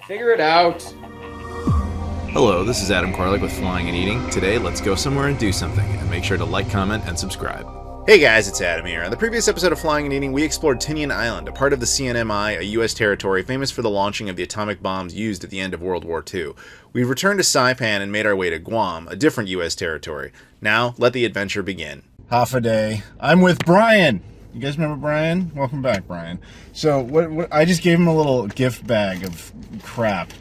Figure it out. Hello, this is Adam Koralik with Flying and Eating. Today, let's go somewhere and do something, and make sure to like, comment, and subscribe. Hey guys, it's Adam here. On the previous episode of Flying and Eating, we explored Tinian Island, a part of the CNMI, a U.S. territory famous for the launching of the atomic bombs used at the end of World War II. We've returned to Saipan and made our way to Guam, a different U.S. territory. Now, let the adventure begin. Half a day. I'm with Brian. You guys remember Brian? Welcome back, Brian. So, what I just gave him a little gift bag of crap.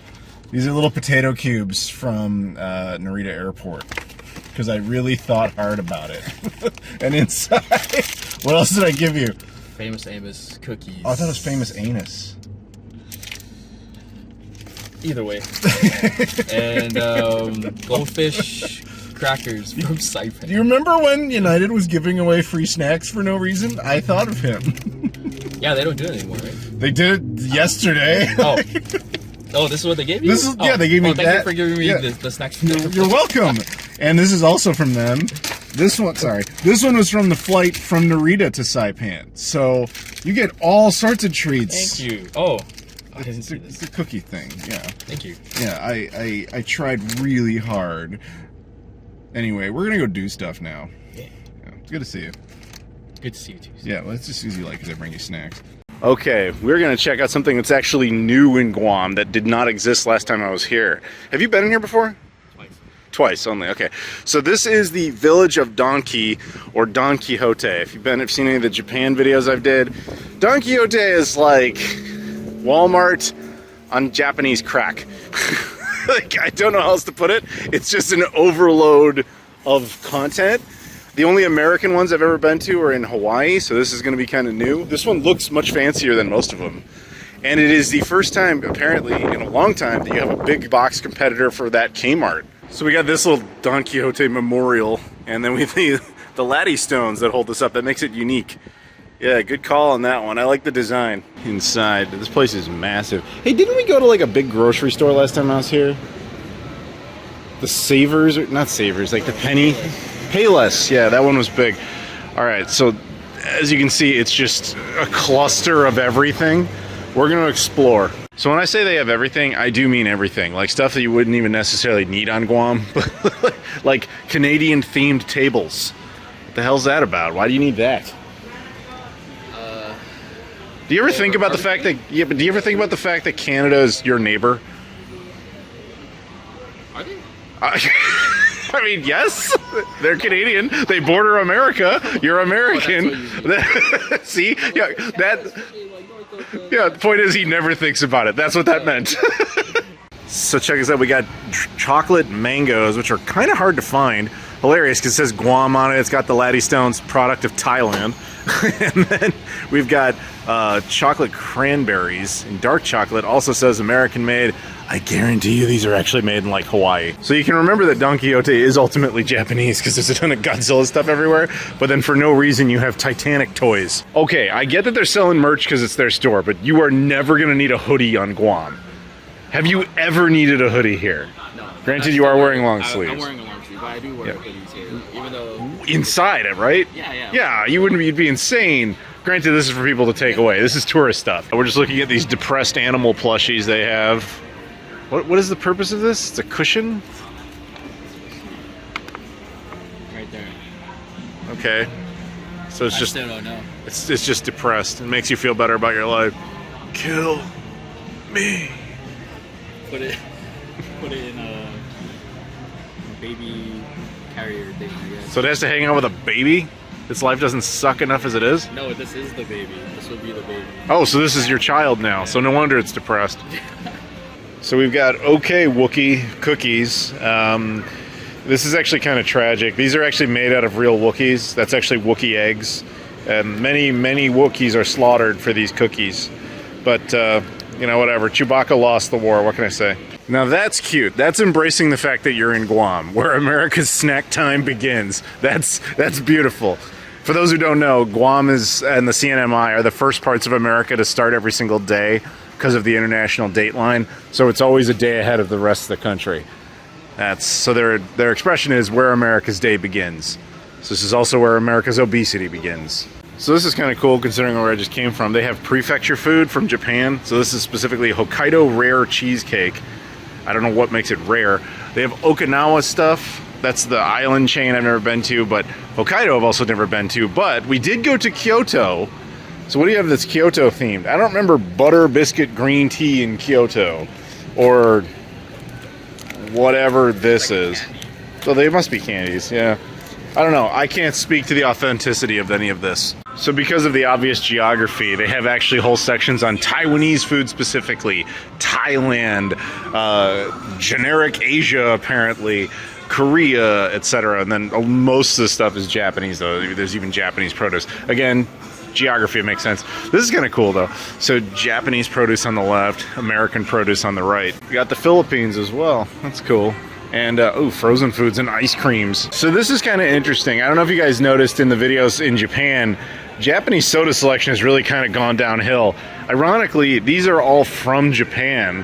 These are little potato cubes from Narita Airport. Because I really thought hard about it. And inside, what else did I give you? Famous Amos cookies. Oh, I thought it was Famous Anus. Either way. And goldfish crackers from Saipan. Do you remember when United was giving away free snacks for no reason? I thought of him. Yeah, they don't do it anymore, right? They did it yesterday. Oh, this is what they gave you? Yeah, they gave me that. Thank you for giving me the snacks. You're welcome. And this is also from them. This one was from the flight from Narita to Saipan. So you get all sorts of treats. Thank you. Oh, I didn't see this. It's a cookie thing. Yeah. Thank you. Yeah, I tried really hard. Anyway, we're gonna go do stuff now. Yeah. It's good to see you. Good to see you too. Yeah, well, it's just easy, because I bring you snacks. Okay, we're going to check out something that's actually new in Guam that did not exist last time I was here. Have you been in here before? Twice only, okay. So this is the village of Don Quijote. If you've seen any of the Japan videos I've did, Don Quijote is like Walmart on Japanese crack. I don't know how else to put it. It's just an overload of content. The only American ones I've ever been to are in Hawaii, so this is going to be kind of new. This one looks much fancier than most of them. And it is the first time, apparently, in a long time, that you have a big box competitor for that Kmart. So we got this little Don Quijote memorial, and then we have the laddie stones that hold this up. That makes it unique. Yeah, good call on that one. I like the design. Inside, this place is massive. Hey, didn't we go to like a big grocery store last time I was here? The Savers, or not Savers, like the Penny? Payless, yeah, that one was big. All right, so as you can see, it's just a cluster of everything. We're gonna explore. So when I say they have everything, I do mean everything. Like stuff that you wouldn't even necessarily need on Guam. Like Canadian-themed tables. What the hell's that about? Why do you need that? Do you ever think about the fact that, but do you ever think about the fact that Canada is your neighbor? Are they? I mean, yes, they're Canadian. They border America. You're American. Oh, see, yeah, the point is he never thinks about it. That's what that meant. So check this out. We got chocolate mangoes, which are kind of hard to find. Hilarious because it says Guam on it. It's got the laddie stones, product of Thailand. And then we've got chocolate cranberries, and dark chocolate also says American made. I guarantee you these are actually made in like Hawaii. So you can remember that Don Quijote is ultimately Japanese because there's a ton of Godzilla stuff everywhere, but then for no reason you have Titanic toys. Okay, I get that they're selling merch because it's their store, but you are never gonna need a hoodie on Guam. Have you ever needed a hoodie here? No. Granted, you are wearing long sleeves. I'm wearing a long sleeve, but I do wear hoodies here, even though... Inside it, right? Yeah. Yeah, you'd be insane. Granted, this is for people to take away. This is tourist stuff. We're just looking at these depressed animal plushies they have. What is the purpose of this? It's a cushion? Right there. Okay. So it's just... I still don't know. It's just depressed. It makes you feel better about your life. Kill me. Put it in a baby carrier thing, I guess. So it has to hang out with a baby? Its life doesn't suck enough as it is? No, this is the baby. This would be the baby. Oh, so this is your child now. So no wonder it's depressed. So we've got OK Wookiee cookies. This is actually kind of tragic. These are actually made out of real Wookiees. That's actually Wookiee eggs. And many Wookiees are slaughtered for these cookies. But, whatever. Chewbacca lost the war. What can I say? Now that's cute. That's embracing the fact that you're in Guam, where America's snack time begins. That's beautiful. For those who don't know, Guam and the CNMI are the first parts of America to start every single day because of the international date line. So it's always a day ahead of the rest of the country. So their expression is where America's day begins. So this is also where America's obesity begins. So this is kind of cool considering where I just came from. They have prefecture food from Japan. So this is specifically Hokkaido rare cheesecake. I don't know what makes it rare. They have Okinawa stuff. That's the island chain I've never been to, but Hokkaido I've also never been to. But we did go to Kyoto. So what do you have that's Kyoto themed? I don't remember butter biscuit green tea in Kyoto or whatever this is. So they must be candies, yeah. I don't know. I can't speak to the authenticity of any of this. So because of the obvious geography, they have actually whole sections on Taiwanese food specifically, Thailand, generic Asia apparently, Korea, etc. And then most of the stuff is Japanese though. There's even Japanese produce. Again, geography makes sense. This is kind of cool though. So Japanese produce on the left, American produce on the right. We got the Philippines as well. That's cool. And, oh, frozen foods and ice creams. So this is kind of interesting. I don't know if you guys noticed in the videos in Japan, Japanese soda selection has really kind of gone downhill. Ironically, these are all from Japan,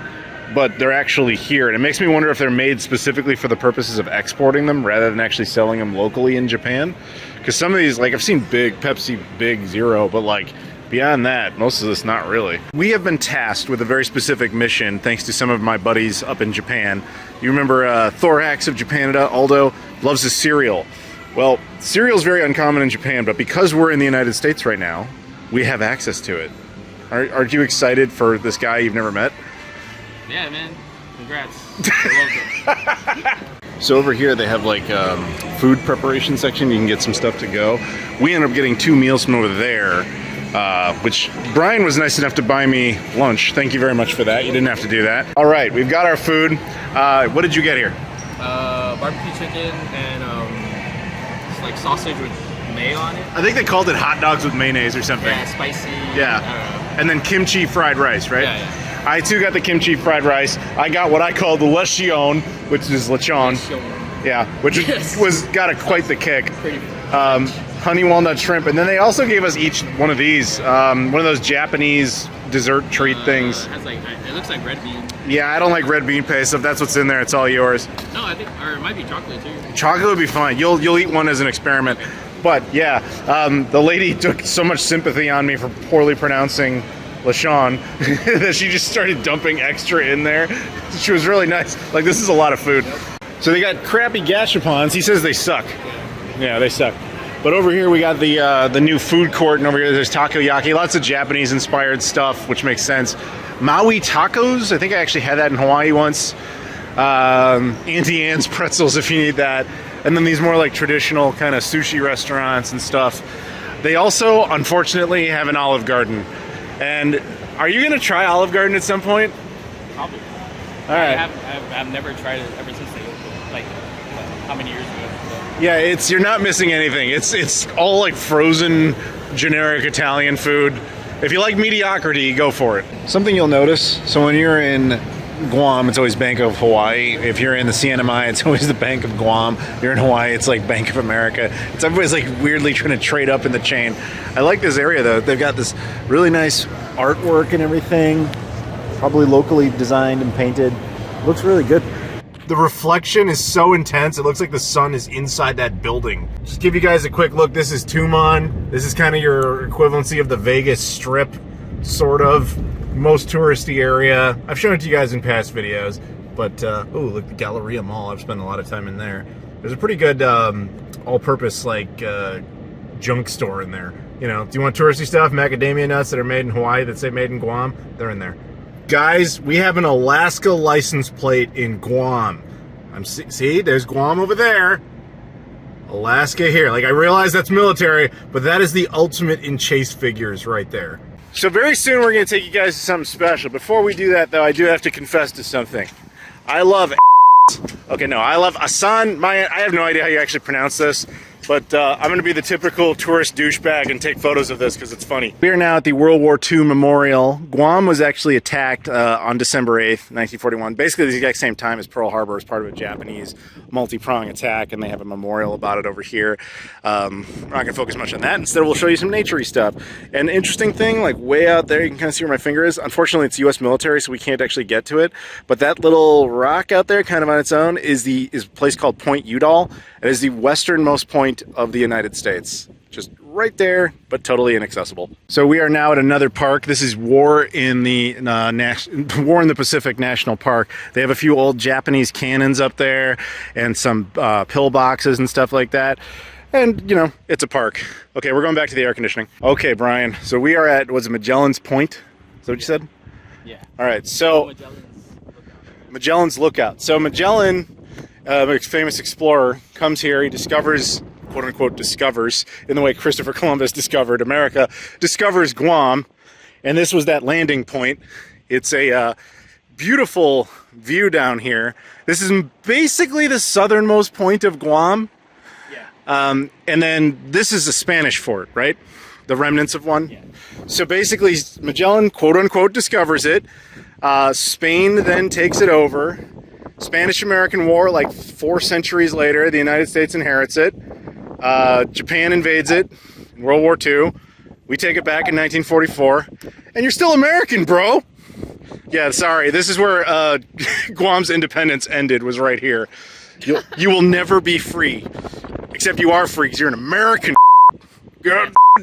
but they're actually here. And it makes me wonder if they're made specifically for the purposes of exporting them rather than actually selling them locally in Japan. Because some of these, like I've seen Big, Pepsi, Big, Zero, but like beyond that, most of this not really. We have been tasked with a very specific mission thanks to some of my buddies up in Japan. You remember Thorax of Japanida, Aldo, loves his cereal. Well, cereal is very uncommon in Japan, but because we're in the United States right now, we have access to it. Aren't you excited for this guy you've never met? Yeah, man. Congrats. I love it. So over here they have like food preparation section. You can get some stuff to go. We ended up getting 2 meals from over there, which Brian was nice enough to buy me lunch. Thank you very much for that. You didn't have to do that. All right, we've got our food. What did you get here? Barbecue chicken and it's like sausage with mayo on it. I think they called it hot dogs with mayonnaise or something. Yeah, spicy. Yeah. And then kimchi fried rice, right? Yeah, yeah. I too got the kimchi fried rice. I got what I call the lechon, which is lechon. Yeah, which was got quite the kick. Honey walnut shrimp, and then they also gave us each one of these, one of those Japanese dessert treat things. It has like, it looks like red bean. Yeah, I don't like red bean paste. If that's what's in there, it's all yours. No, I think, or it might be chocolate too. Chocolate would be fine. You'll eat one as an experiment. But yeah, the lady took so much sympathy on me for poorly pronouncing lechon that she just started dumping extra in there. She was really nice. Like, this is a lot of food. So they got crappy gashapons. He says they suck. Yeah, they suck. But over here we got the new food court, and over here there's takoyaki, lots of Japanese inspired stuff, which makes sense. Maui tacos, I think I actually had that in Hawaii once. Auntie Anne's pretzels if you need that. And then these more like traditional kind of sushi restaurants and stuff. They also, unfortunately, have an Olive Garden. And are you gonna try Olive Garden at some point? Probably. All right. I've never tried it ever since they opened, like how many years ago? So. Yeah, you're not missing anything. It's all like frozen, generic Italian food. If you like mediocrity, go for it. Something you'll notice, so when you're in Guam, it's always Bank of Hawaii. If you're in the CNMI, it's always the Bank of Guam. If you're in Hawaii, it's like Bank of America. It's everybody's like weirdly trying to trade up in the chain. I like this area though. They've got this really nice artwork and everything. Probably locally designed and painted. Looks really good. The reflection is so intense, it looks like the sun is inside that building. Just give you guys a quick look. This is Tumon. This is kind of your equivalency of the Vegas Strip, sort of. Most touristy area. I've shown it to you guys in past videos, but oh, look, the Galleria Mall. I've spent a lot of time in there. There's a pretty good all-purpose like junk store in there. You know, do you want touristy stuff? Macadamia nuts that are made in Hawaii that say made in Guam, they're in there. Guys, we have an Alaska license plate in Guam. See, there's Guam over there. Alaska here. Like, I realize that's military, but that is the ultimate in chase figures right there. So very soon we're going to take you guys to something special. Before we do that, though, I do have to confess to something. I love okay, no, I love Asan. I have no idea how you actually pronounce this, but I'm going to be the typical tourist douchebag and take photos of this because it's funny. We are now at the World War II Memorial. Guam was actually attacked on December 8th, 1941, basically the exact same time as Pearl Harbor as part of a Japanese multi-pronged attack, and they have a memorial about it over here. We're not going to focus much on that. Instead, we'll show you some nature-y stuff. And interesting thing, like way out there, you can kind of see where my finger is. Unfortunately, it's U.S. military, so we can't actually get to it. But that little rock out there, kind of on its own, is a place called Point Udall. It is the westernmost point of the United States. Just right there, but totally inaccessible. So we are now at another park. This is War in the Pacific National Park. They have a few old Japanese cannons up there and some pillboxes and stuff like that. And, you know, it's a park. Okay, we're going back to the air conditioning. Okay, Brian, so we are at, was it Magellan's Point? Is that what you said? Yeah. All right, so Magellan's Lookout. So Magellan, a famous explorer, comes here. He discovers, quote unquote, discovers, in the way Christopher Columbus discovered America, discovers Guam, and this was that landing point. It's a beautiful view down here. This is basically the southernmost point of Guam. And then this is a Spanish fort, right? The remnants of one. Yeah. So basically, Magellan, quote unquote, discovers it. Spain then takes it over. Spanish-American War, like 4 centuries later, the United States inherits it. Japan invades it in World War II. We take it back in 1944. And you're still American, bro! Yeah, sorry. This is where Guam's independence ended, was right here. You will never be free. Except you are free, because you're an American.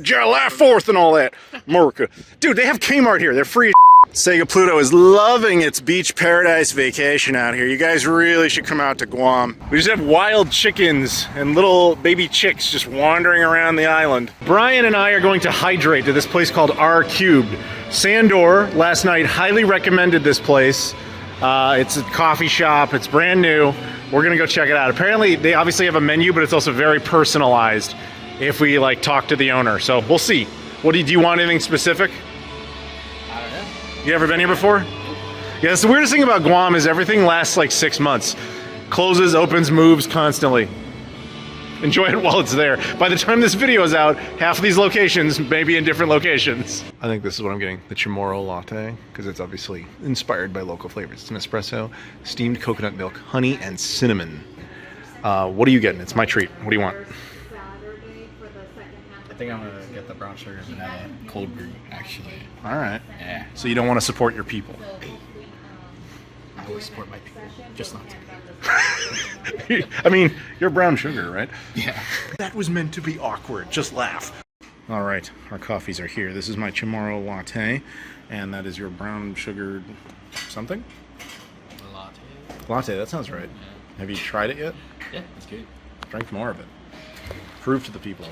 July 4th and all that. America. Dude, they have Kmart here. They're free. Sega Pluto is loving its beach paradise vacation out here. You guys really should come out to Guam. We just have wild chickens and little baby chicks just wandering around the island. Brian and I are going to hydrate to this place called R Cubed. Sandor, last night, highly recommended this place. It's a coffee shop. It's brand new. We're gonna go check it out. Apparently, they obviously have a menu, but it's also very personalized if we like talk to the owner. So we'll see. What do you want? Anything specific? I don't know. You ever been here before? Yeah, that's the weirdest thing about Guam is everything lasts like 6 months. Closes, opens, moves constantly. Enjoy it while it's there. By the time this video is out, half of these locations may be in different locations. I think this is what I'm getting, the Chamorro latte, because it's obviously inspired by local flavors. It's an espresso, steamed coconut milk, honey, and cinnamon. What are you getting? It's my treat. What do you want? I think I'm gonna get the brown sugar vanilla cold brew, actually. All right. Yeah. So you don't want to support your people? I always support my people, just not to. I mean, you're brown sugar, right? Yeah. That was meant to be awkward. Just laugh. All right, our coffees are here. This is my Chamorro latte, and that is your brown sugar something? Latte. Latte, that sounds right. Yeah. Have you tried it yet? Yeah, it's good. Drink more of it. Prove to the people.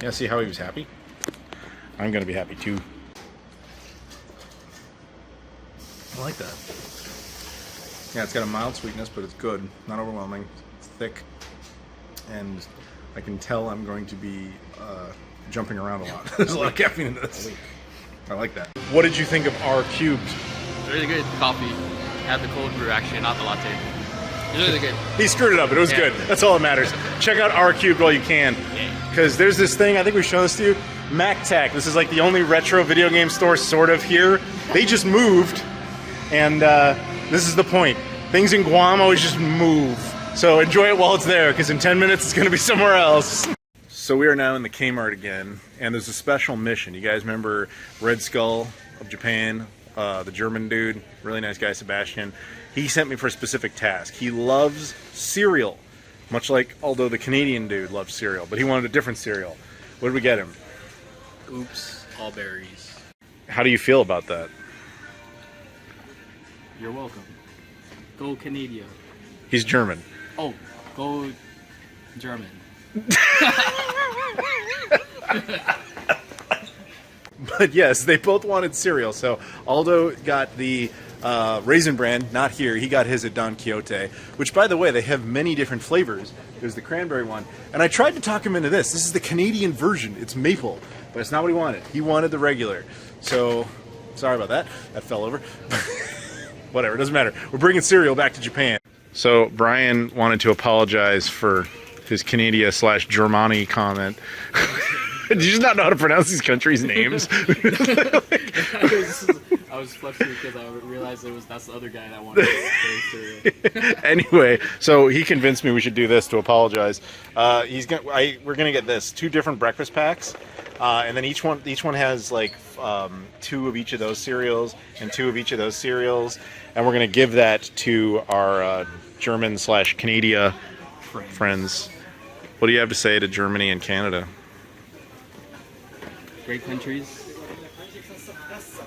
Yeah, see how he was happy? I'm gonna be happy too. I like that. Yeah, it's got a mild sweetness, but it's good. Not overwhelming. It's thick. And I can tell I'm going to be jumping around a lot. There's a lot of caffeine in this. I like that. What did you think of R Cubed? It's really good coffee. I had the cold brew, actually, not the latte. It's really good. He screwed it up, but it was good. That's all that matters. Check out R Cubed while you can. Because there's this thing, I think we've shown this to you, MacTac. This is like the only retro video game store sort of here. They just moved, and this is the point. Things in Guam always just move. So enjoy it while it's there, because in 10 minutes it's going to be somewhere else. So we are now in the Kmart again, and there's a special mission. You guys remember Red Skull of Japan, the German dude, really nice guy, Sebastian. He sent me for a specific task. He loves cereal, much like, although the Canadian dude loves cereal, but he wanted a different cereal. What did we get him? Oops, all berries. How do you feel about that? You're welcome. Go Canada. He's German. Oh, go German. But yes, they both wanted cereal. So Aldo got the Raisin Bran, not here. He got his at Don Quijote, which, by the way, they have many different flavors. There's the cranberry one. And I tried to talk him into this. This is the Canadian version. It's maple, but it's not what he wanted. He wanted the regular. So, sorry about that. That fell over. Whatever, it doesn't matter. We're bringing cereal back to Japan. So Brian wanted to apologize for his Canada/Germany comment. Did you just not know how to pronounce these countries' names? I was flexing because I realized that's the other guy that wanted to cereal. Anyway, so he convinced me we should do this to apologize. We're gonna get this 2 different breakfast packs, and then each one has like 2 of each of those cereals and 2 of each of those cereals, and we're gonna give that to our German/Canada friends. What do you have to say to Germany and Canada? Great countries,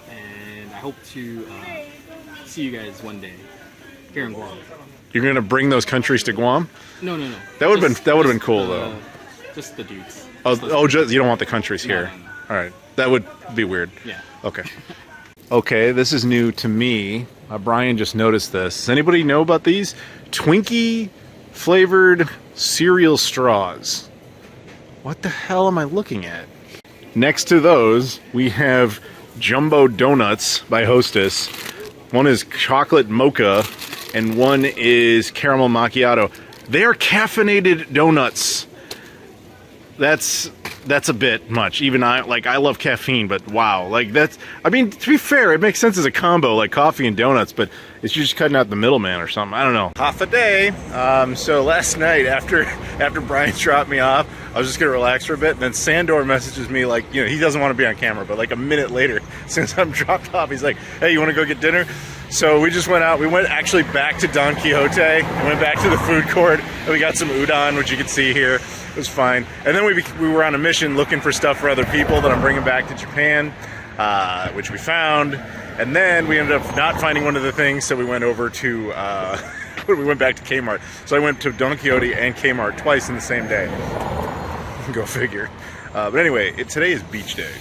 and I hope to see you guys one day here in Guam. You're gonna bring those countries to Guam? No. That would have been cool though. Just the dudes. Just you don't want the countries here. No. All right, that would be weird. Yeah. Okay. Okay, this is new to me. Brian just noticed this. Does anybody know about these? Twinkie flavored cereal straws. What the hell am I looking at? Next to those, we have Jumbo Donuts by Hostess. One is chocolate mocha, and one is caramel macchiato. They are caffeinated donuts. That's a bit much. Even I love caffeine, but wow, I mean, to be fair, it makes sense as a combo, like coffee and donuts, but it's just cutting out the middleman or something. I don't know. Half a day. So last night, after Brian dropped me off, I was just gonna relax for a bit, and then Sandor messages me like, he doesn't want to be on camera, but like a minute later, since I'm dropped off, he's like, hey, you want to go get dinner? So we just went out. We went actually back to Don Quijote and went back to the food court, and we got some udon, which you can see here. It was fine. And then we were on a mission looking for stuff for other people that I'm bringing back to Japan, which we found. And then we ended up not finding one of the things, so we went over to, we went back to Kmart. So I went to Don Quixote and Kmart twice in the same day. Go figure. But anyway, today is beach day.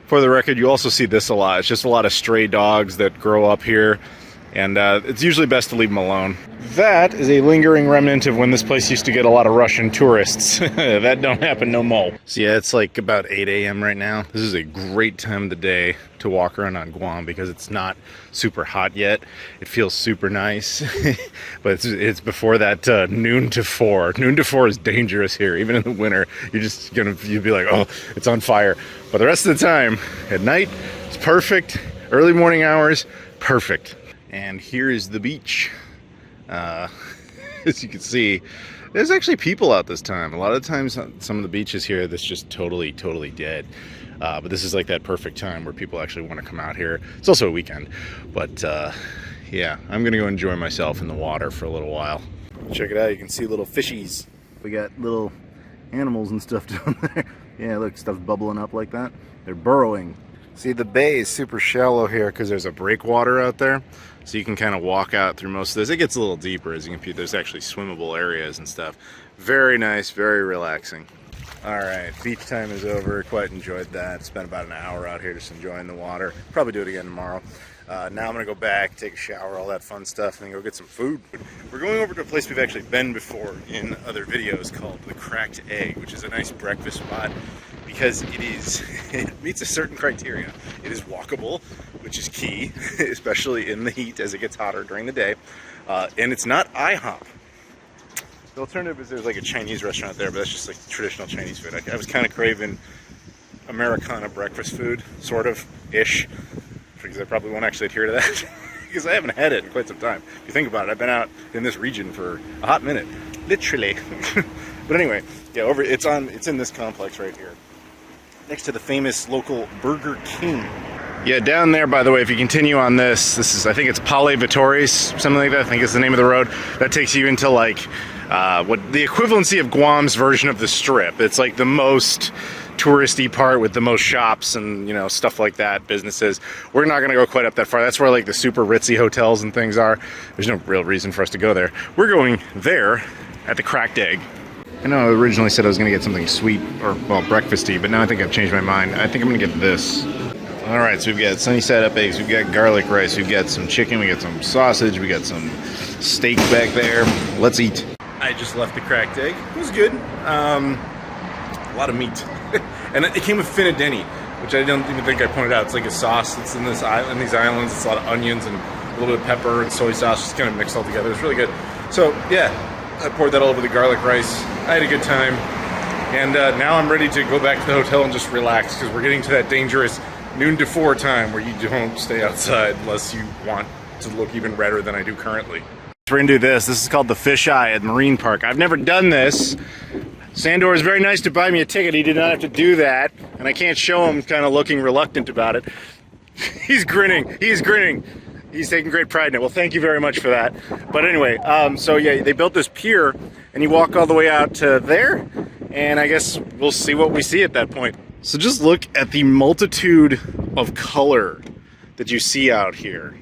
For the record, you also see this a lot. It's just a lot of stray dogs that grow up here. And it's usually best to leave them alone. That is a lingering remnant of when this place used to get a lot of Russian tourists. That don't happen no more. So yeah, it's like about 8 a.m. right now. This is a great time of the day to walk around on Guam because it's not super hot yet. It feels super nice. But it's before that noon to 4. Noon to 4 is dangerous here. Even in the winter, you'd be like, oh, it's on fire. But the rest of the time, at night, it's perfect. Early morning hours, perfect. And here is the beach. As you can see, there's actually people out this time. A lot of times, some of the beaches here, that's just totally dead. But this is like that perfect time where people actually want to come out here. It's also a weekend. But yeah, I'm gonna go enjoy myself in the water for a little while. Check it out, you can see little fishies. We got little animals and stuff down there. Yeah, look, stuff's bubbling up like that. They're burrowing. See, the bay is super shallow here because there's a breakwater out there. So you can kind of walk out through most of this. It gets a little deeper as you can see. There's actually swimmable areas and stuff. Very nice, very relaxing. All right, beach time is over. Quite enjoyed that. Spent about an hour out here just enjoying the water. Probably do it again tomorrow. Now I'm gonna go back, take a shower, all that fun stuff, and then go get some food. We're going over to a place we've actually been before in other videos called the Cracked Egg, which is a nice breakfast spot because it meets a certain criteria. It is walkable, which is key, especially in the heat as it gets hotter during the day. And it's not IHOP. The alternative is there's like a Chinese restaurant there, but that's just like traditional Chinese food. I was kind of craving Americana breakfast food, sort of, ish. Because I probably won't actually adhere to that because I haven't had it in quite some time. If you think about it, I've been out in this region for a hot minute, literally. But anyway, yeah, it's in this complex right here, next to the famous local Burger King. Yeah, down there, by the way, if you continue on this is, I think it's Pale Vitores, something like that. I think is the name of the road. That takes you into like what the equivalency of Guam's version of the Strip. It's like the most touristy part with the most shops and stuff like that, businesses. We're not gonna go quite up that far. That's where like the super ritzy hotels and things are. There's no real reason for us to go there. We're going there at the Cracked Egg. I know I originally said I was gonna get something sweet or, well, breakfasty, but now I think I've changed my mind. I think I'm gonna get this. All right, so we've got sunny side up eggs, we've got garlic rice, we've got some chicken, we got some sausage, we got some steak back there. Let's eat. I just left the Cracked Egg. It was good. A lot of meat. And it came with finadeni, which I don't even think I pointed out. It's like a sauce that's in these islands. It's a lot of onions and a little bit of pepper and soy sauce, just kind of mixed all together. It's really good. So yeah, I poured that all over the garlic rice. I had a good time. And now I'm ready to go back to the hotel and just relax because we're getting to that dangerous noon to 4 time where you don't stay outside unless you want to look even redder than I do currently. We're gonna do this. This is called the Fish Eye at Marine Park. I've never done this. Sandor is very nice to buy me a ticket. He did not have to do that, and I can't show him kind of looking reluctant about it. He's grinning. He's grinning. He's taking great pride in it. Well, thank you very much for that. But anyway, so yeah, they built this pier, and you walk all the way out to there, and I guess we'll see what we see at that point. So just look at the multitude of color that you see out here.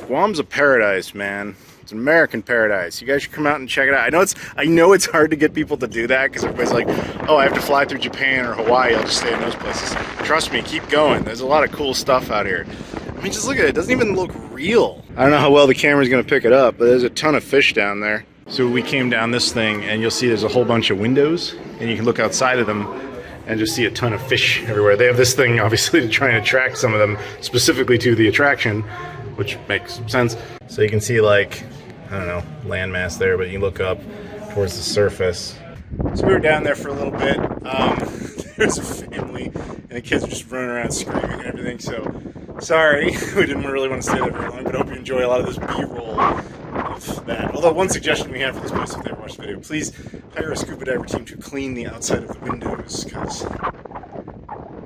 Guam's a paradise, man. It's an American paradise. You guys should come out and check it out. I know it's hard to get people to do that because everybody's like, oh, I have to fly through Japan or Hawaii. I'll just stay in those places. Trust me, keep going. There's a lot of cool stuff out here. I mean, just look at it. It doesn't even look real. I don't know how well the camera's going to pick it up, but there's a ton of fish down there. So we came down this thing, and you'll see there's a whole bunch of windows, and you can look outside of them and just see a ton of fish everywhere. They have this thing, obviously, to try and attract some of them specifically to the attraction, which makes sense. So you can see, like, I don't know, landmass there, but you look up towards the surface. So we were down there for a little bit. There's a family, and the kids were just running around screaming and everything, so sorry, we didn't really want to stay there very long, but I hope you enjoy a lot of this B-roll of that. Although one suggestion we have for this place, if they ever watch the video, please hire a scuba diver team to clean the outside of the windows, because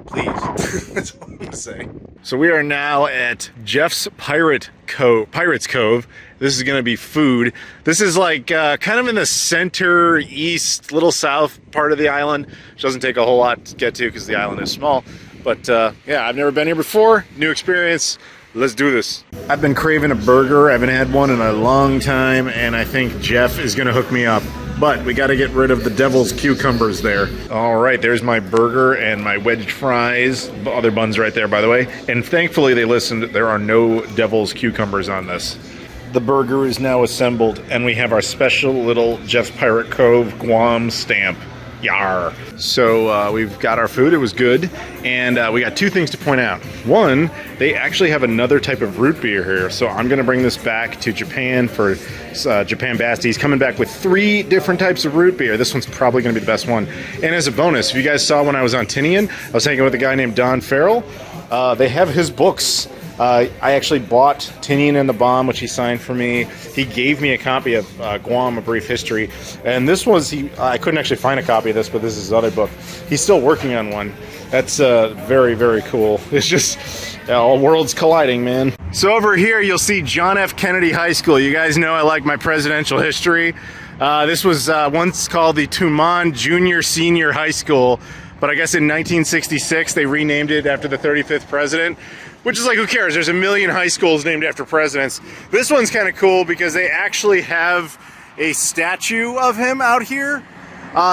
please, that's all I'm going to say. So we are now at Jeff's Pirates Cove. This is going to be food. This is like kind of in the center east, little south part of the island, which doesn't take a whole lot to get to because the island is small. But yeah, I've never been here before. New experience. Let's do this. I've been craving a burger. I haven't had one in a long time, and I think Jeff is going to hook me up. But we got to get rid of the devil's cucumbers there. All right, there's my burger and my wedge fries. Other buns right there, by the way. And thankfully they listened. There are no devil's cucumbers on this. The burger is now assembled, and we have our special little Jeff's Pirate Cove Guam stamp. Yar. So we've got our food. It was good, and we got two things to point out. One, they actually have another type of root beer here, so I'm going to bring this back to Japan for Japan Basti. He's coming back with 3 different types of root beer. This one's probably going to be the best one. And as a bonus, if you guys saw when I was on Tinian, I was hanging with a guy named Don Farrell. They have his books. I actually bought Tinian and the Bomb, which he signed for me. He gave me a copy of Guam, A Brief History. And this was, I couldn't actually find a copy of this, but this is his other book. He's still working on one. That's very, very cool. It's just all worlds colliding, man. So over here, you'll see John F. Kennedy High School. You guys know I like my presidential history. This was once called the Tumon Junior Senior High School, but I guess in 1966, they renamed it after the 35th president. Which is like, who cares? There's a million high schools named after presidents. This one's kind of cool because they actually have a statue of him out here.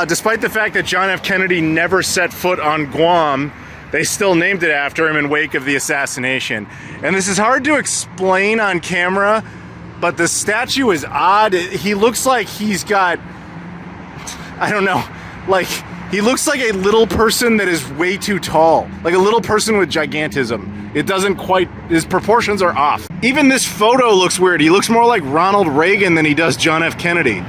Despite the fact that John F. Kennedy never set foot on Guam, they still named it after him in wake of the assassination. And this is hard to explain on camera, but the statue is odd. He looks like he's got, I don't know, like, he looks like a little person that is way too tall. Like a little person with gigantism. It doesn't quite, his proportions are off. Even this photo looks weird. He looks more like Ronald Reagan than he does John F. Kennedy.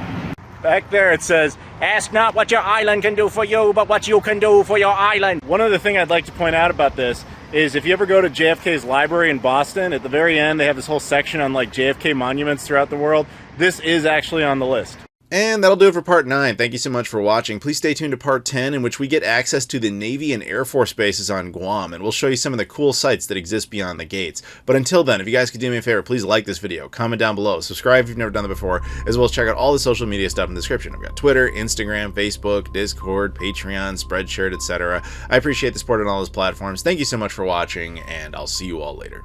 Back there it says, ask not what your island can do for you, but what you can do for your island. One other thing I'd like to point out about this is if you ever go to JFK's library in Boston, at the very end they have this whole section on like JFK monuments throughout the world. This is actually on the list. And that'll do it for part 9. Thank you so much for watching. Please stay tuned to part 10, in which we get access to the Navy and Air Force bases on Guam, and we'll show you some of the cool sites that exist beyond the gates. But until then, if you guys could do me a favor, please like this video, comment down below, subscribe if you've never done that before, as well as check out all the social media stuff in the description. I've got Twitter, Instagram, Facebook, Discord, Patreon, Spreadshirt, etc. I appreciate the support on all those platforms. Thank you so much for watching, and I'll see you all later.